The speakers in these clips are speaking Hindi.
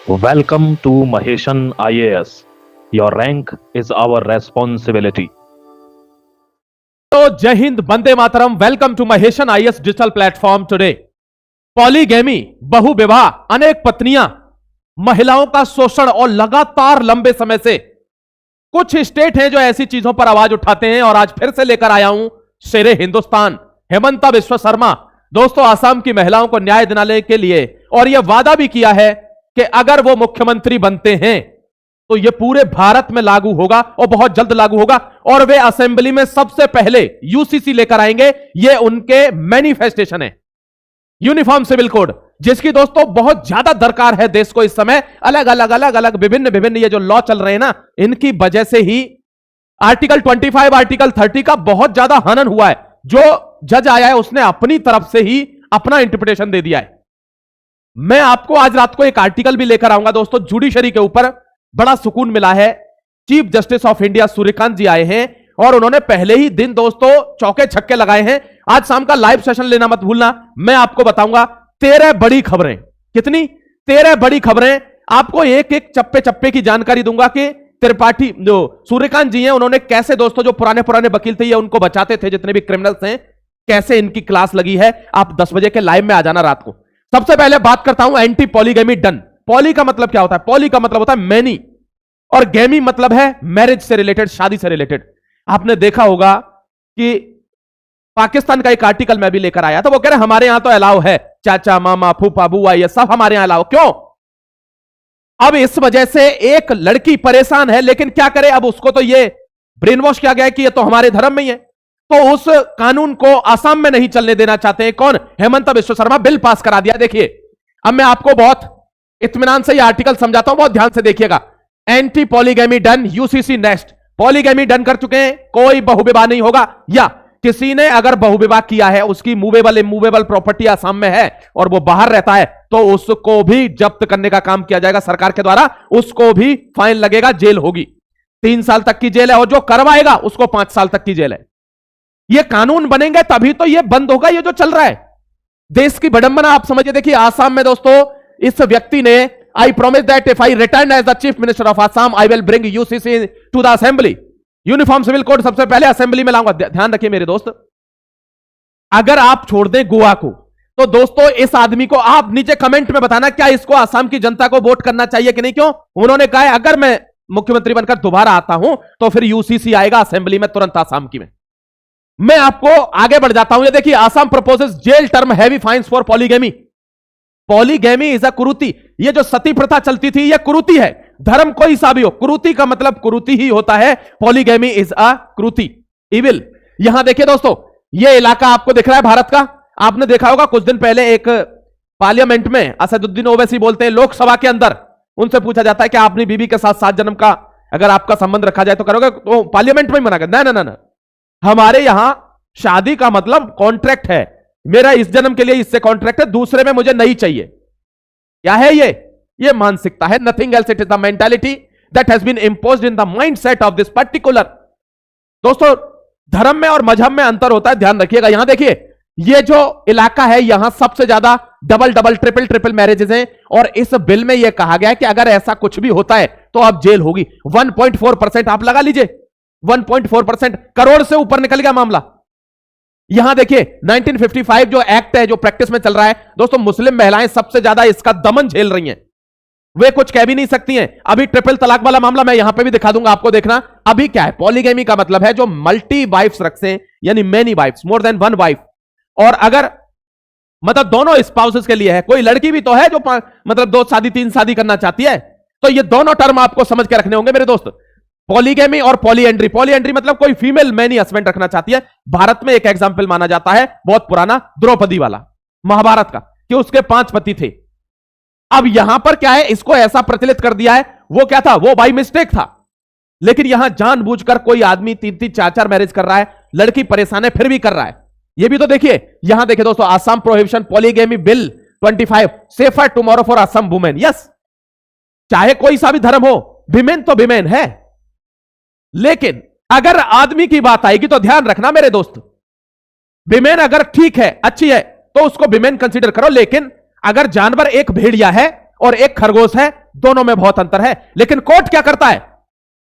Welcome to Maheshan IAS. Your rank is our responsibility. तो Jai Hind, Vande Mataram. Welcome to Maheshan IAS digital platform today. Polygamy, बहुविवाह, अनेक पत्नियां, महिलाओं का शोषण और लगातार लंबे समय से कुछ स्टेट हैं जो ऐसी चीजों पर आवाज उठाते हैं और आज फिर से लेकर आया हूं शेरे हिंदुस्तान हेमंता बिश्व शर्मा। दोस्तों, आसाम की महिलाओं को न्याय दिलाने के लिए और यह वादा भी किया है कि अगर वो मुख्यमंत्री बनते हैं तो यह पूरे भारत में लागू होगा और बहुत जल्द लागू होगा और वे असेंबली में सबसे पहले यूसीसी लेकर आएंगे। यह उनके मैनिफेस्टेशन है, यूनिफॉर्म सिविल कोड, जिसकी दोस्तों बहुत ज्यादा दरकार है देश को इस समय। अलग अलग विभिन्न ये जो लॉ चल रहे हैं ना, इनकी वजह से ही आर्टिकल 25, आर्टिकल 30 का बहुत ज्यादा हनन हुआ है। जो जज आया है उसने अपनी तरफ से ही अपना इंटरप्रिटेशन दे दिया है। मैं आपको आज रात को एक आर्टिकल भी लेकर आऊंगा दोस्तों, जुडिशरी के ऊपर। बड़ा सुकून मिला है। Chief justice of India Suryakant ji आए हैं और उन्होंने पहले ही दिन दोस्तों चौके छक्के लगाए हैं। आज शाम का लाइव सेशन लेना मत भूलना। मैं आपको बताऊंगा 13 बड़ी खबरें। कितनी? 13 बड़ी खबरें। आपको एक एक चप्पे चप्पे की जानकारी दूंगा कि त्रिपाठी जो सूर्यकांत जी हैं उन्होंने कैसे दोस्तों जो पुराने वकील थे ये उनको बचाते थे, जितने भी क्रिमिनल्स हैं, कैसे इनकी क्लास लगी है। आप 10 बजे के लाइव में आ जाना रात को। सबसे पहले बात करता हूं एंटी पॉलीगैमी डन। पॉली का मतलब क्या होता है? पॉली का मतलब होता है मैनी और गैमी मतलब है मैरिज से रिलेटेड, शादी से रिलेटेड। आपने देखा होगा कि पाकिस्तान का एक आर्टिकल मैं भी लेकर आया था। वो कह रहे हमारे यहां तो अलाउ है, चाचा मामा फूफा बुआ ये सब हमारे यहां अलाउ। क्यों? अब इस वजह से एक लड़की परेशान है, लेकिन क्या करे, अब उसको तो ये ब्रेन वॉश किया गया कि ये तो हमारे धर्म में ही है, तो उस कानून को आसाम में नहीं चलने देना चाहते हैं। कौन? हेमंता बिश्व शर्मा। बिल पास करा दिया। देखिए, अब मैं आपको बहुत इत्मीनान से ये आर्टिकल समझाता हूं, बहुत ध्यान से देखिएगा। Anti polygamy done, UCC next. Polygamy done कर चुके हैं, कोई बहुविवाह नहीं होगा, या किसी ने अगर बहुविवाह किया है, उसकी मूवेबल इमूवेबल प्रॉपर्टी आसाम में है और वो बाहर रहता है, तो उसको भी जब्त करने का काम किया जाएगा सरकार के द्वारा। उसको भी फाइन लगेगा, जेल होगी, 3 साल तक की जेल है, और जो करवाएगा उसको 5 साल तक की जेल है। ये कानून बनेंगे तभी तो ये बंद होगा, ये जो चल रहा है देश की विडंबना। आप समझिए। देखिए, आसाम में दोस्तों इस व्यक्ति ने, I promise that if I return as the chief minister of Assam I will bring UCC to the assembly. Uniform civil code सबसे पहले असेंबली में लाऊंगा। ध्यान रखिए मेरे दोस्त, अगर आप छोड़ दें गोवा को, तो दोस्तों इस आदमी को आप नीचे कमेंट में बताना क्या इसको आसाम की जनता को वोट करना चाहिए कि नहीं। क्यों? उन्होंने कहा है अगर मैं मुख्यमंत्री बनकर दोबारा आता हूं तो फिर यूसीसी आएगा असेंबली में तुरंत आसाम की में। मैं आपको आगे बढ़ जाता हूं। ये देखिए, Assam proposes jail term heavy fines for polygamy. Polygamy is a कुरूति। ये जो सती प्रथा चलती थी ये कुरूति है। धर्म कोई सा भी हो, कुरूति का मतलब कुरूति ही होता है। पॉलीगैमी इज अ कुरूति, इविल। यहां देखिए दोस्तों, ये इलाका आपको दिख रहा है भारत का। आपने देखा होगा कुछ दिन पहले एक पार्लियामेंट में असदुद्दीन ओवैसी बोलते हैं, लोकसभा के अंदर उनसे पूछा जाता है कि अपनी बीवी के साथ 7 जन्म का अगर आपका संबंध रखा जाए तो करोगे? तो पार्लियामेंट में मना कर, ना, हमारे यहां शादी का मतलब कॉन्ट्रैक्ट है। मेरा इस जन्म के लिए इससे कॉन्ट्रैक्ट है, दूसरे में मुझे नहीं चाहिए। क्या है ये मानसिकता है, nothing else. It is the mentality that has been imposed in the mindset of this particular. दोस्तों, धर्म में और मजहब में अंतर होता है, ध्यान रखिएगा। यहां देखिए, ये जो इलाका है यहां सबसे ज्यादा डबल ट्रिपल मैरिजेस हैं, और इस बिल में यह कहा गया है कि अगर ऐसा कुछ भी होता है तो अब जेल होगी। 1.4% आप लगा लीजिए, 1.4%, करोड़ से ऊपर निकल गया मामला। यहां देखिए 1955 जो एक्ट है, जो प्रैक्टिस में चल रहा है दोस्तों, मुस्लिम महिलाएं सबसे ज्यादा इसका दमन झेल रही हैं। वे कुछ कह भी नहीं सकती हैं। अभी ट्रिपल तलाक वाला मामला मैं यहां पे भी दिखा दूंगा आपको, देखना। अभी क्या है, पॉलीगैमी का मतलब है जो मल्टी वाइफ्स रखते, यानी many wives, more than 1 wife. और अगर मतलब दोनों स्पाउसेस के लिए है, कोई लड़की भी तो है जो मतलब 2 शादी 3 शादी करना चाहती है, तो ये दोनों टर्म आपको समझ के रखने होंगे मेरे दोस्त। पॉलीगैमी और पॉलीएंड्री। पॉलीएंड्री मतलब कोई फीमेल मैनी हस्बैंड रखना चाहती है। भारत में एक एग्जांपल माना जाता है बहुत पुराना, द्रौपदी वाला, महाभारत का, कि उसके 5 पति थे। अब यहां पर क्या है, इसको ऐसा प्रचलित कर दिया है, वो क्या था, वो बाय मिस्टेक था, लेकिन यहां जानबूझकर कोई आदमी 3-3 4-4 मैरिज कर रहा है, लड़की परेशान है फिर भी कर रहा है। ये भी तो देखिए। यहां देखिए दोस्तों, Assam prohibition polygamy bill 25, safer tomorrow for Assam women. Yes, चाहे कोई सा भी धर्म हो, विमेन तो विमेन है, लेकिन अगर आदमी की बात आएगी तो ध्यान रखना मेरे दोस्त, विमेन अगर ठीक है, अच्छी है, तो उसको विमेन कंसीडर करो। लेकिन अगर जानवर एक भेड़िया है और एक खरगोश है, दोनों में बहुत अंतर है। लेकिन कोर्ट क्या करता है,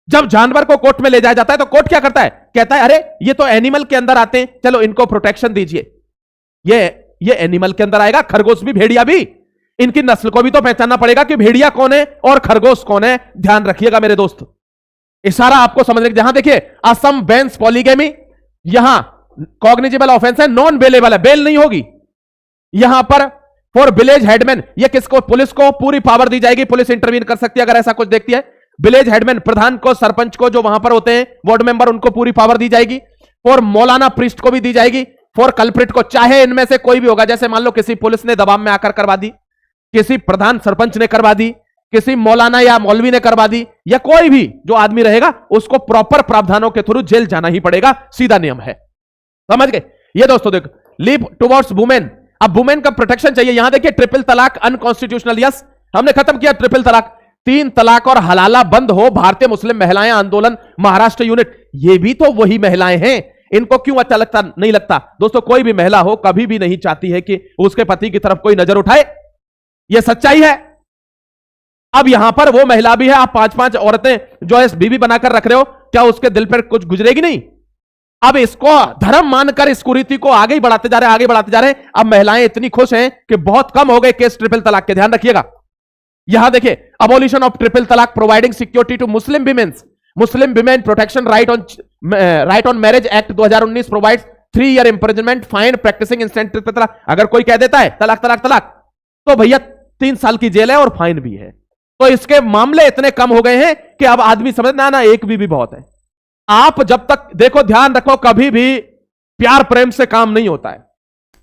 जब जानवर को कोर्ट में ले जाया जाता है तो कोर्ट क्या करता है, कहता है अरे ये तो एनिमल के अंदर आते हैं, चलो इनको प्रोटेक्शन दीजिए। ये एनिमल के अंदर आएगा, खरगोश भी भेड़िया भी, इनकी नस्ल को भी तो पहचानना पड़ेगा कि भेड़िया कौन है और खरगोश कौन है। ध्यान रखिएगा मेरे दोस्त, इशारा आपको समझने। जहां देखिए असम बैन्स पॉलीगैमी, यहां कॉग्निजेबल ऑफेंस है, नॉन बेलेबल है, बेल नहीं होगी। यहां पर फॉर विलेज हेडमैन, ये किसको, पुलिस को पूरी पावर दी जाएगी, पुलिस इंटरवीन कर सकती है अगर ऐसा कुछ देखती है। विलेज हेडमैन, प्रधान को, सरपंच को, जो वहां पर होते हैं वार्ड मेंबर, उनको पूरी पावर दी जाएगी। फॉर मौलाना प्रीस्ट को भी दी जाएगी। फॉर कल्प्रिट को, चाहे इनमें से कोई भी होगा, जैसे मान लो किसी पुलिस ने दबाव में आकर करवा दी, किसी प्रधान सरपंच ने करवा दी, किसी मौलाना या मौलवी ने करवा दी, या कोई भी जो आदमी रहेगा उसको प्रॉपर प्रावधानों के थ्रू जेल जाना ही पड़ेगा, सीधा नियम है। समझ गए? ये दोस्तों देखो, लीव टुवर्ड्स वुमेन, अब वुमेन का प्रोटेक्शन चाहिए। यहां देखिए ट्रिपल तलाक अनकॉन्स्टिट्यूशनल, यस हमने खत्म किया ट्रिपल तलाक। 3 तलाक और हलाला बंद हो, भारतीय मुस्लिम महिलाएं आंदोलन महाराष्ट्र यूनिट, ये भी तो वही महिलाएं हैं। इनको क्यों अच्छा लगता नहीं लगता दोस्तों? कोई भी महिला हो कभी भी नहीं चाहती है कि उसके पति की तरफ कोई नजर उठाए, यह सच्चाई है। अब यहां पर वो महिला भी है, आप 5-5 औरतें जो है बीवी बनाकर रख रहे हो, क्या उसके दिल पर कुछ गुजरेगी नहीं? अब इसको धर्म मानकर इस कुरीति को आगे ही बढ़ाते जा रहे हैं, आगे बढ़ाते जा रहे हैं। अब महिलाएं इतनी खुश हैं कि बहुत कम हो गए केस ट्रिपल तलाक के। ध्यान रखिएगा, यहां देखिए abolition of triple talaq, providing security to Muslim women's, Muslim women protection right on marriage act 2019 provides 3 year imprisonment, fine, practising instant triple talaq. अगर कोई कह देता है तलाक तलाक तलाक, तो भैया 3 साल की जेल है और फाइन भी है। तो इसके मामले इतने कम हो गए हैं कि अब आदमी समझ ना एक बीवी बहुत है। आप जब तक देखो, ध्यान रखो, कभी भी प्यार प्रेम से काम नहीं होता है।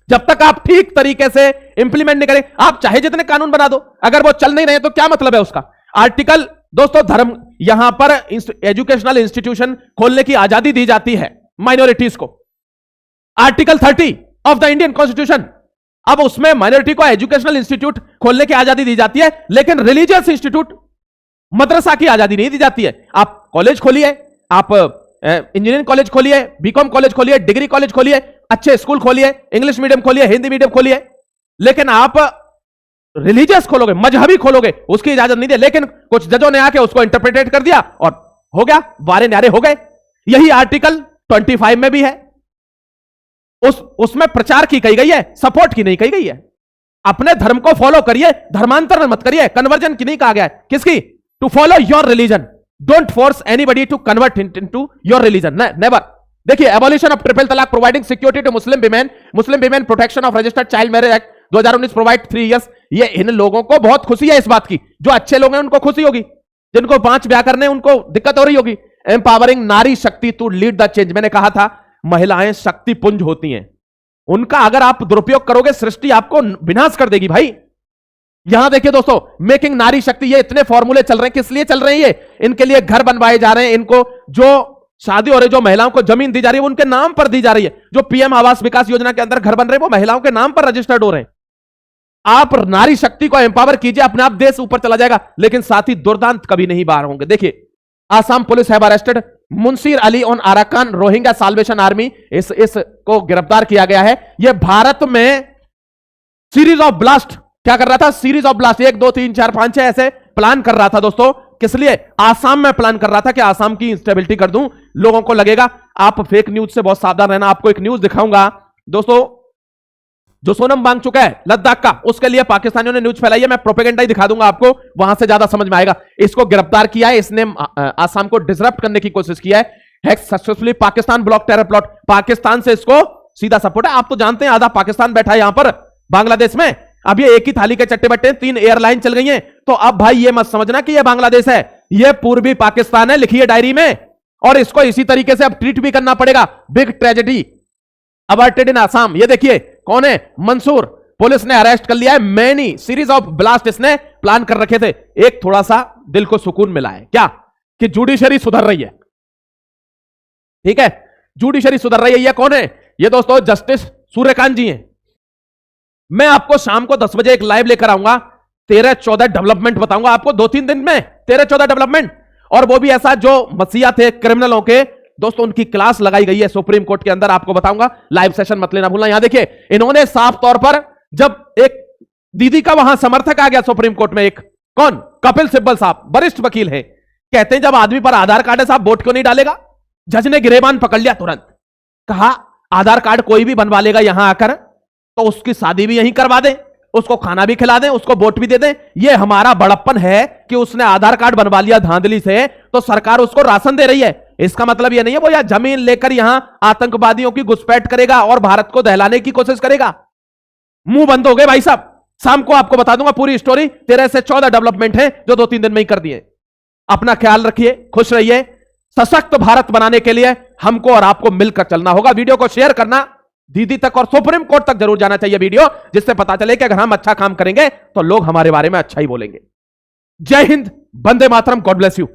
जब तक आप ठीक तरीके से इंप्लीमेंट नहीं करें, आप चाहे जितने कानून बना दो, अगर वो चल नहीं रहे तो क्या मतलब है उसका। आर्टिकल दोस्तों धर्म, यहां पर एजुकेशनल इंस्टीट्यूशन खोलने की आजादी दी जाती है माइनॉरिटीज को, article 30 of the Indian constitution. अब उसमें माइनॉरिटी को एजुकेशनल इंस्टीट्यूट खोलने की आजादी दी जाती है, लेकिन रिलीजियस इंस्टीट्यूट, मदरसा की आजादी नहीं दी जाती है। आप कॉलेज खोलिए, आप इंजीनियरिंग कॉलेज खोलिए, बीकॉम कॉलेज खोलिए, डिग्री कॉलेज खोलिए, अच्छे स्कूल खोलिए, इंग्लिश मीडियम खोलिए, हिंदी मीडियम खोलिए, लेकिन आप रिलीजियस खोलोगे, मजहबी खोलोगे, उसकी इजाजत नहीं दे। लेकिन कुछ जजों ने आके उसको इंटरप्रिटेट कर दिया और हो गया, वारे न्यारे हो गए। यही आर्टिकल 25 में भी है, उसमें प्रचार की कही गई है, सपोर्ट की नहीं कही गई है। अपने धर्म को फॉलो करिए, धर्मांतरण मत करिए। कन्वर्जन की नहीं कहा गया है, किसकी? To follow your religion, don't force anybody to convert into your religion, never. देखिए abolition of triple talaq, providing security to Muslim women, protection of registered child marriage act 2019 provide 3 years. ये इन लोगों को बहुत खुशी है इस बात की, जो अच्छे लोग हैं उनको खुशी होगी, जिनको 5 ब्याह करने उनको दिक्कत हो रही होगी। एम्पावरिंग नारी शक्ति टू लीड द चेंज, मैंने कहा था महिलाएं शक्ति पुंज होती हैं, उनका अगर आप दुरुपयोग करोगे सृष्टि आपको विनाश कर देगी भाई। यहां देखिए दोस्तों, मेकिंग नारी शक्ति, ये इतने फॉर्मूले चल रहे हैं, किस लिए चल रहे हैं? ये इनके लिए घर बनवाए जा रहे हैं, इनको जो शादी हो रही, जो महिलाओं को जमीन दी जा रही है, वो उनके नाम पर दी जा रही है। जो पीएम आवास विकास योजना के अंदर घर बन रहे हैं वो महिलाओं के नाम पर रजिस्टर्ड हो रहे हैं। आप नारी शक्ति को एम्पावर कीजिए, अपने आप देश ऊपर चला जाएगा, लेकिन साथ ही दुर्दांत कभी नहीं बाहर होंगे। देखिए Assam police have arrested Munshir Ali on Arakan Rohingya salvation army, इसको गिरफ्तार किया गया है। यह भारत में सीरीज ऑफ ब्लास्ट क्या कर रहा था? सीरीज ऑफ ब्लास्ट 1 2 3 4 5 6 ऐसे प्लान कर रहा था दोस्तों। किस लिए? आसाम में प्लान कर रहा था कि आसाम की इंस्टेबिलिटी कर दूं। लोगों को लगेगा, आप फेक न्यूज से बहुत सावधान रहना। आपको एक न्यूज दिखाऊंगा दोस्तों, जो सोनम मांग चुका है लद्दाख का, उसके लिए पाकिस्तानियों ने न्यूज फैलाई है। मैं प्रोपेगेंडा ही दिखा दूंगा आपको, वहां से ज्यादा समझ में आएगा। इसको गिरफ्तार किया है, इसने आसाम को डिसरप्ट करने की कोशिश किया है। Successfully Pakistan block terror plot, Pakistan से इसको सीधा सपोर्ट है। आप तो जानते हैं आधा पाकिस्तान बैठा है यहां पर बांग्लादेश में। अब ये एक ही थाली के चट्टे बट्टे, 3 एयरलाइन चल गई हैं। तो अब भाई ये मत समझना कि ये बांग्लादेश है, ये पूर्वी पाकिस्तान है, लिखिए डायरी में। और इसको इसी तरीके से अब ट्रीट भी करना पड़ेगा। बिग ट्रेजेडी अवर्टेड इन आसाम। ये देखिए कौन है? मंसूर। पुलिस ने अरेस्ट कर लिया है। मैनी सीरीज ऑफ ब्लास्ट इसने प्लान कर रखे थे। एक थोड़ा सा दिल को सुकून मिला है, क्या? कि जुडिशरी सुधर रही है। ठीक है, जुडिशरी सुधर रही है। ये कौन है? ये दोस्तों जस्टिस सूर्यकांत जी हैं। मैं आपको शाम को 10 बजे एक लाइव लेकर आऊंगा, 13-14 डेवलपमेंट बताऊंगा आपको 2-3 दिन में, 13-14 डेवलपमेंट। और वो भी ऐसा जो मसीहा थे क्रिमिनलों के दोस्तों, उनकी क्लास लगाई गई है सुप्रीम कोर्ट के अंदर, आपको बताऊंगा। लाइव सेशन मत लेना भूलना। यहां देखिए इन्होंने साफ तौर पर, जब एक दीदी का वहां समर्थक आ गया सुप्रीम कोर्ट में, एक कौन? कपिल सिब्बल साहब वरिष्ठ वकील हैं, कहते हैं जब आदमी पर आधार कार्ड है साहब वोट क्यों नहीं डालेगा। जज ने गिरेबान पकड़ लिया, तुरंत कहा आधार कार्ड कोई भी बनवा लेगा यहां आकर तो उसकी शादी भी यहीं करवा दें, उसको खाना भी खिला दें, उसको वोट भी दे दें। यह हमारा बड़प्पन है कि उसने आधार कार्ड बनवा लिया धांधली से तो सरकार उसको राशन दे रही है। इसका मतलब यह नहीं है वो या जमीन लेकर यहां आतंकवादियों की घुसपैठ करेगा और भारत को दहलाने की कोशिश करेगा। मुंह बंद हो गए भाई साहब। शाम को आपको बता दूंगा पूरी स्टोरी। 13 से 14 डेवलपमेंट है जो 2-3 दिन में ही कर दिए। अपना ख्याल रखिए, खुश रहिए। सशक्त भारत बनाने के लिए हमको और आपको मिलकर चलना होगा। वीडियो को शेयर करना, दीदी तक और सुप्रीम कोर्ट तक जरूर जाना चाहिए वीडियो, जिससे पता चले कि अगर हम अच्छा काम करेंगे तो लोग हमारे बारे में अच्छा ही बोलेंगे। जय हिंद, वंदे मातरम, गॉड ब्लेस यू।